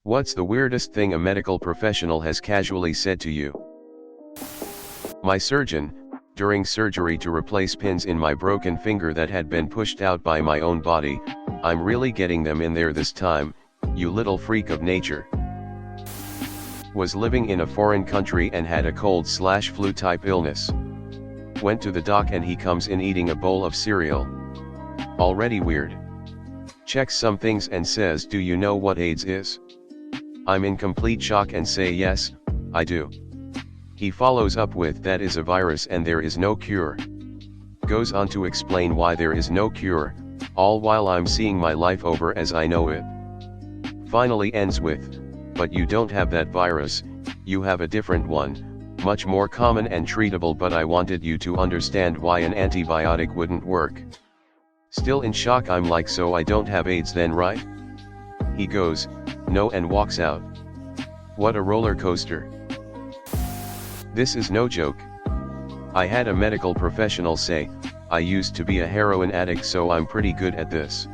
What's the weirdest thing a medical professional has casually said to you? My surgeon, during surgery to replace pins in my broken finger that had been pushed out by my own body, "I'm really getting them in there this time, you little freak of nature." Was living in a foreign country and had a cold/flu type illness. Went to the doc and he comes in eating a bowl of cereal. Already weird. Checks some things and says, "Do you know what AIDS is?" I'm in complete shock and say, "Yes, I do." He follows up with, "That is a virus and there is no cure." Goes on to explain why there is no cure, all while I'm seeing my life over as I know it. Finally ends with, "But you don't have that virus, you have a different one, much more common and treatable, but I wanted you to understand why an antibiotic wouldn't work." Still in shock, I'm like, "So I don't have AIDS then, right?" He goes, "No," and walks out. What a roller coaster. This is no joke. I had a medical professional say, "I used to be a heroin addict, so I'm pretty good at this."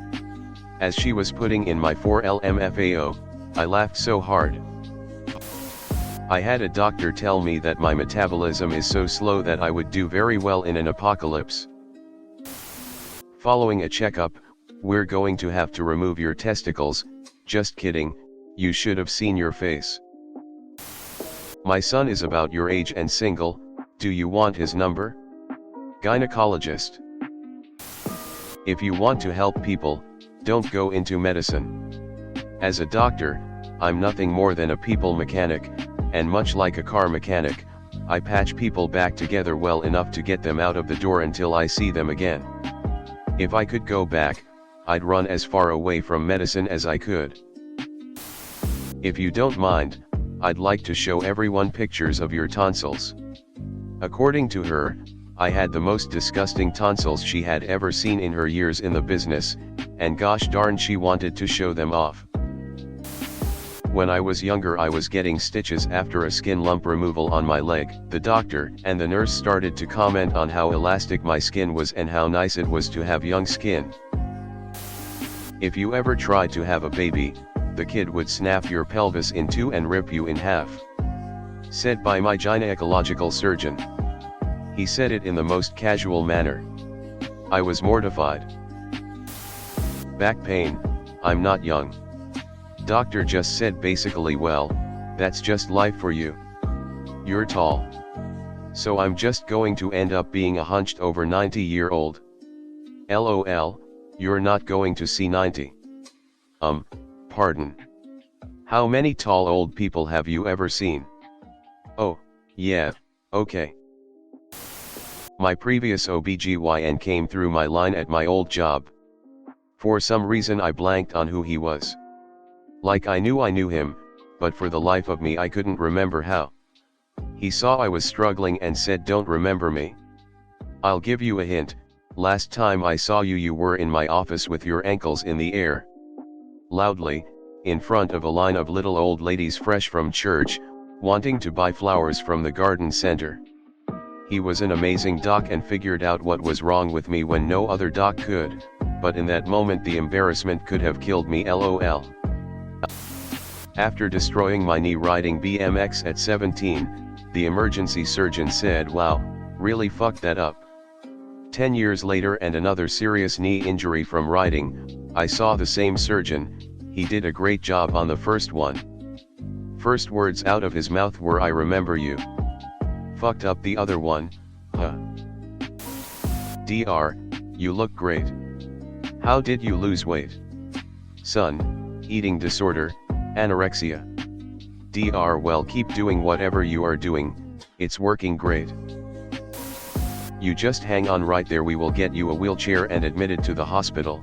As she was putting in my 4-LMFAO, I laughed so hard. I had a doctor tell me that my metabolism is so slow that I would do very well in an apocalypse. Following a checkup, "We're going to have to remove your testicles." Just kidding, you should have seen your face. My son is about your age and single, do you want his number? Gynecologist. If you want to help people, don't go into medicine. As a doctor, I'm nothing more than a people mechanic, and much like a car mechanic, I patch people back together well enough to get them out of the door until I see them again. If I could go back, I'd run as far away from medicine as I could. If you don't mind, I'd like to show everyone pictures of your tonsils. According to her, I had the most disgusting tonsils she had ever seen in her years in the business, and gosh darn she wanted to show them off. When I was younger, I was getting stitches after a skin lump removal on my leg. The doctor and the nurse started to comment on how elastic my skin was and how nice it was to have young skin. If you ever tried to have a baby, the kid would snap your pelvis in two and rip you in half. Said by my gynecological surgeon. He said it in the most casual manner. I was mortified. Back pain, I'm not young. Doctor just said basically, "Well, that's just life for you. You're tall. So I'm just going to end up being a hunched over 90-year-old. LOL, you're not going to see 90. Pardon. How many tall old people have you ever seen? Oh, yeah, okay." My previous OBGYN came through my line at my old job. For some reason I blanked on who he was. Like I knew him, but for the life of me I couldn't remember how. He saw I was struggling and said, "Don't remember me? I'll give you a hint, last time I saw you, you were in my office with your ankles in the air." Loudly, in front of a line of little old ladies fresh from church, wanting to buy flowers from the garden center. He was an amazing doc and figured out what was wrong with me when no other doc could, but in that moment the embarrassment could have killed me, LOL. After destroying my knee riding BMX at 17, the emergency surgeon said, "Wow, really fucked that up." 10 years later and another serious knee injury from riding, I saw the same surgeon. He did a great job on the first one. First words out of his mouth were, "I remember you. Fucked up the other one, huh? Dr. You look great. How did you lose weight? Son, eating disorder, anorexia. Dr. Well, keep doing whatever you are doing, it's working great. You just hang on right there, we will get you a wheelchair and admitted to the hospital.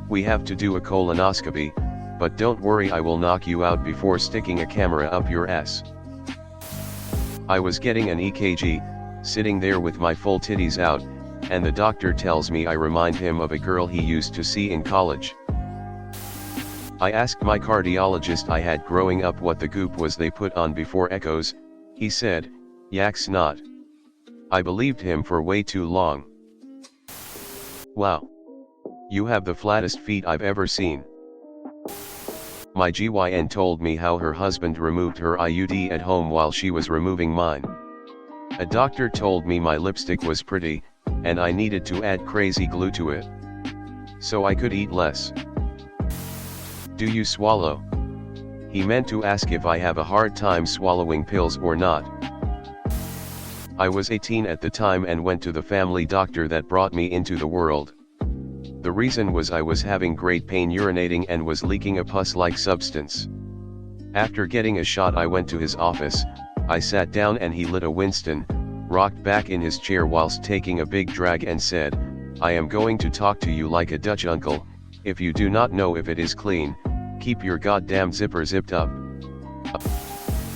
We have to do a colonoscopy, but don't worry, I will knock you out before sticking a camera up your ass." I was getting an EKG, sitting there with my full titties out, and the doctor tells me I remind him of a girl he used to see in college. I asked my cardiologist I had growing up what the goop was they put on before echoes. He said, "Yak snot." I believed him for way too long. Wow. You have the flattest feet I've ever seen. My GYN told me how her husband removed her IUD at home while she was removing mine. A doctor told me my lipstick was pretty, and I needed to add crazy glue to it, so I could eat less. Do you swallow? He meant to ask if I have a hard time swallowing pills or not. I was 18 at the time and went to the family doctor that brought me into the world. The reason was I was having great pain urinating and was leaking a pus-like substance. After getting a shot, I went to his office. I sat down and he lit a Winston, rocked back in his chair whilst taking a big drag and said, "I am going to talk to you like a Dutch uncle. If you do not know if it is clean, keep your goddamn zipper zipped up.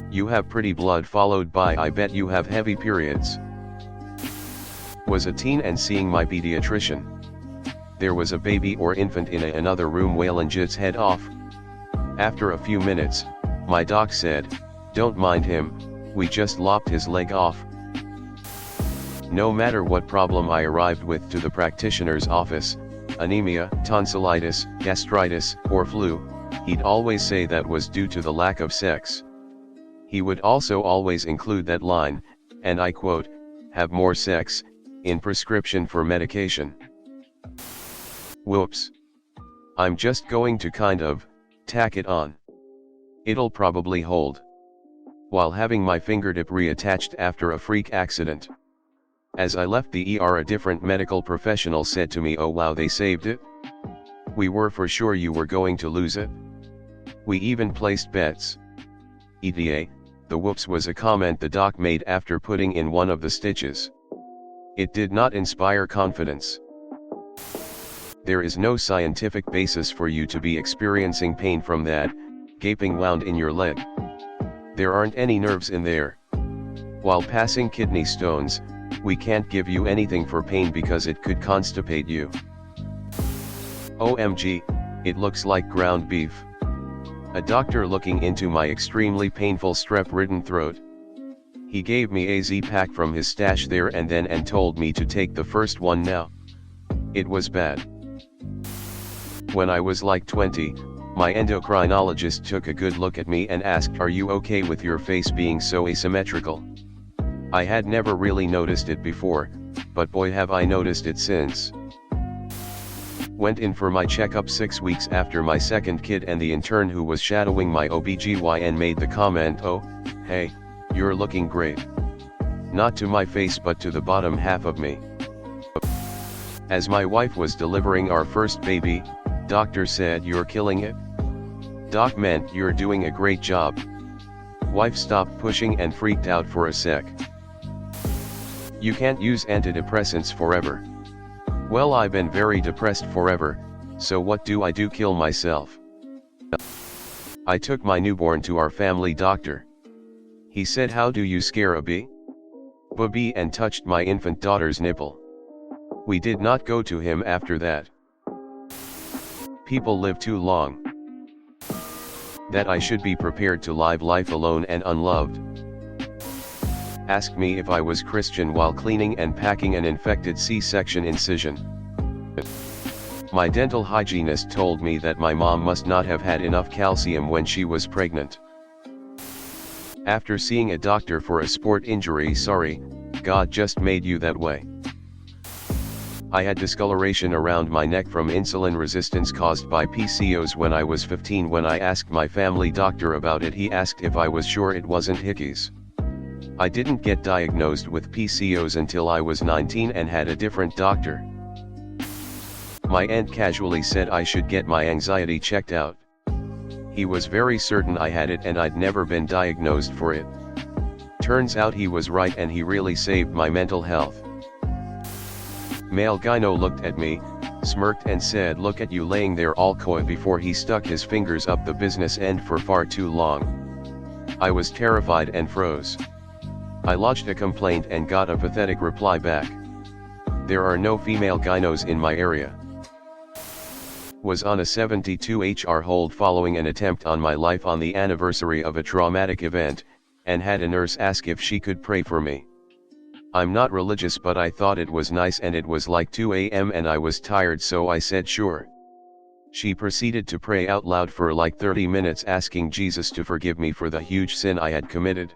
You have pretty blood," followed by, "I bet you have heavy periods." Was a teen and seeing my pediatrician. There was a baby or infant in another room wailing its head off. After a few minutes, my doc said, "Don't mind him, we just lopped his leg off." No matter what problem I arrived with to the practitioner's office, anemia, tonsillitis, gastritis, or flu, he'd always say that was due to the lack of sex. He would also always include that line, and I quote, "have more sex," in prescription for medication. Whoops. I'm just going to kind of tack it on. It'll probably hold. While having my fingertip reattached after a freak accident. As I left the ER, a different medical professional said to me, "Oh wow, they saved it. We were for sure you were going to lose it. We even placed bets." ETA, the whoops was a comment the doc made after putting in one of the stitches. It did not inspire confidence. There is no scientific basis for you to be experiencing pain from that gaping wound in your leg. There aren't any nerves in there. While passing kidney stones, we can't give you anything for pain because it could constipate you. OMG, it looks like ground beef. A doctor looking into my extremely painful strep-ridden throat. He gave me a Z-Pack from his stash there and then and told me to take the first one now. It was bad. When I was like 20, my endocrinologist took a good look at me and asked, "Are you okay with your face being so asymmetrical?" I had never really noticed it before, but boy have I noticed it since. Went in for my checkup 6 weeks after my second kid and the intern who was shadowing my OBGYN made the comment, "Oh, hey, you're looking great." Not to my face but to the bottom half of me. As my wife was delivering our first baby, doctor said, "You're killing it." Doc meant, "You're doing a great job." Wife stopped pushing and freaked out for a sec. "You can't use antidepressants forever." Well, I've been very depressed forever, so what do I do? Kill myself? I took my newborn to our family doctor. He said, "How do you scare a bee?" Bubby, and touched my infant daughter's nipple. We did not go to him after that. People live too long. That I should be prepared to live life alone and unloved. Asked me if I was Christian while cleaning and packing an infected C-section incision. My dental hygienist told me that my mom must not have had enough calcium when she was pregnant. After seeing a doctor for a sport injury, sorry, God just made you that way. I had discoloration around my neck from insulin resistance caused by PCOS when I was 15. When I asked my family doctor about it, he asked if I was sure it wasn't hickeys. I didn't get diagnosed with PCOS until I was 19 and had a different doctor. My aunt casually said I should get my anxiety checked out. He was very certain I had it and I'd never been diagnosed for it. Turns out he was right and he really saved my mental health. Male gyno looked at me, smirked and said, "Look at you laying there all coy," before he stuck his fingers up the business end for far too long. I was terrified and froze. I lodged a complaint and got a pathetic reply back. There are no female gynos in my area. Was on a 72-hour hold following an attempt on my life on the anniversary of a traumatic event, and had a nurse ask if she could pray for me. I'm not religious, but I thought it was nice and it was like 2 a.m. and I was tired, so I said sure. She proceeded to pray out loud for like 30 minutes, asking Jesus to forgive me for the huge sin I had committed.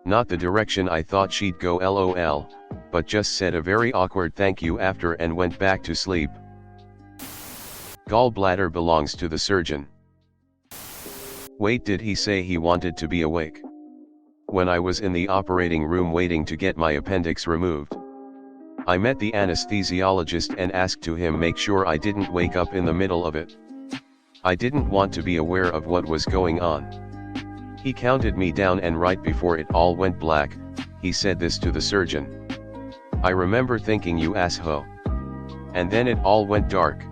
Not the direction I thought she'd go, lol, but just said a very awkward thank you after and went back to sleep. Gallbladder belongs to the surgeon. Wait, did he say he wanted to be awake? When I was in the operating room waiting to get my appendix removed, I met the anesthesiologist and asked to him make sure I didn't wake up in the middle of it. I didn't want to be aware of what was going on. He counted me down, and right before it all went black, he said this to the surgeon. I remember thinking, you asshole. And then it all went dark.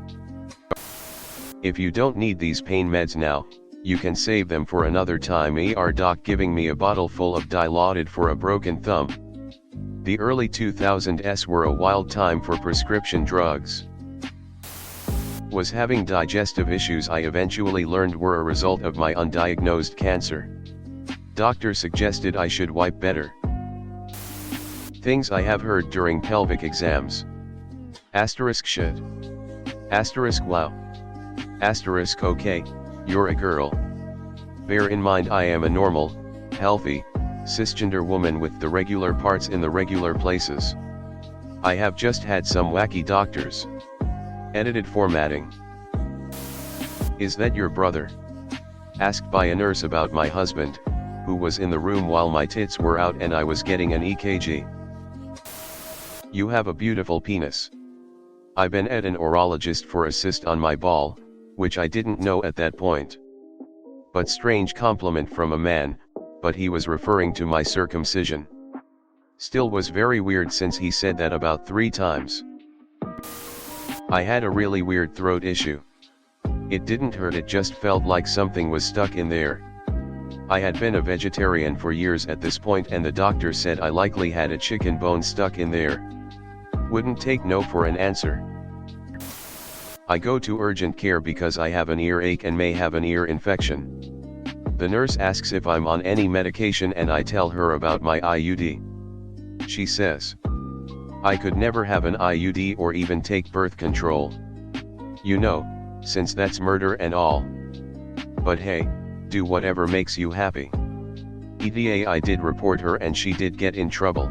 If you don't need these pain meds now, you can save them for another time. Doc giving me a bottle full of Dilaudid for a broken thumb. The early 2000s were a wild time for prescription drugs. Was having digestive issues I eventually learned were a result of my undiagnosed cancer. Doctor suggested I should wipe better. Things I have heard during pelvic exams. Asterisk should. Asterisk wow. Asterisk okay, you're a girl. Bear in mind I am a normal, healthy, cisgender woman with the regular parts in the regular places. I have just had some wacky doctors. Edited formatting. Is that your brother? Asked by a nurse about my husband, who was in the room while my tits were out and I was getting an EKG. You have a beautiful penis. I've been at an urologist for a cyst on my ball, which I didn't know at that point. But strange compliment from a man, but he was referring to my circumcision. Still was very weird since he said that about 3 times. I had a really weird throat issue. It didn't hurt, it just felt like something was stuck in there. I had been a vegetarian for years at this point, and the doctor said I likely had a chicken bone stuck in there. Wouldn't take no for an answer. I go to urgent care because I have an earache and may have an ear infection. The nurse asks if I'm on any medication and I tell her about my IUD. She says, I could never have an IUD or even take birth control. You know, since that's murder and all. But hey, do whatever makes you happy. EDA, I did report her and she did get in trouble.